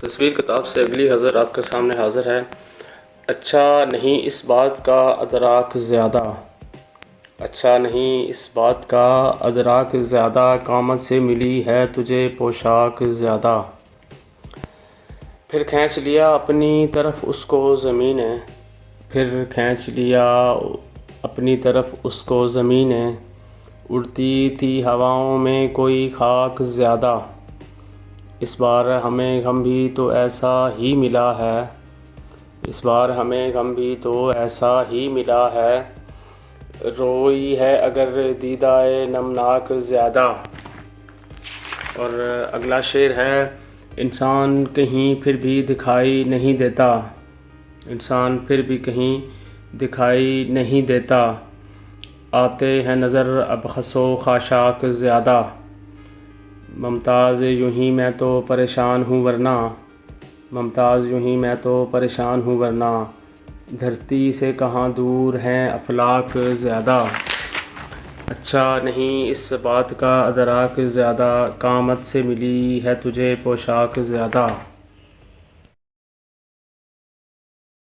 تصویر کتاب سے اگلی غزل آپ کے سامنے حاضر ہے۔ اچھا نہیں اس بات کا ادراک زیادہ، اچھا نہیں اس بات کا ادراک زیادہ، قامت سے ملی ہے تجھے پوشاک زیادہ۔ پھر کھینچ لیا اپنی طرف اس کو زمین نے، پھر کھینچ لیا اپنی طرف اس کو زمین نے، اڑتی تھی ہواؤں میں کوئی خاک زیادہ۔ اس بار ہمیں غم بھی تو ایسا ہی ملا ہے، اس بار ہمیں غم بھی تو ایسا ہی ملا ہے، روئی ہے اگر دیدۂ نمناک زیادہ۔ اور اگلا شعر ہے، انسان کہیں پھر بھی دکھائی نہیں دیتا، انسان پھر بھی کہیں دکھائی نہیں دیتا، آتے ہیں نظر اب خس و خاشاک زیادہ۔ ممتاز یوں ہی میں تو پریشان ہوں ورنہ، ممتاز یوں ہی میں تو پریشان ہوں ورنہ، دھرتی سے کہاں دور ہیں افلاک زیادہ۔ اچھا نہیں اس بات کا ادراک زیادہ، قامت سے ملی ہے تجھے پوشاک زیادہ۔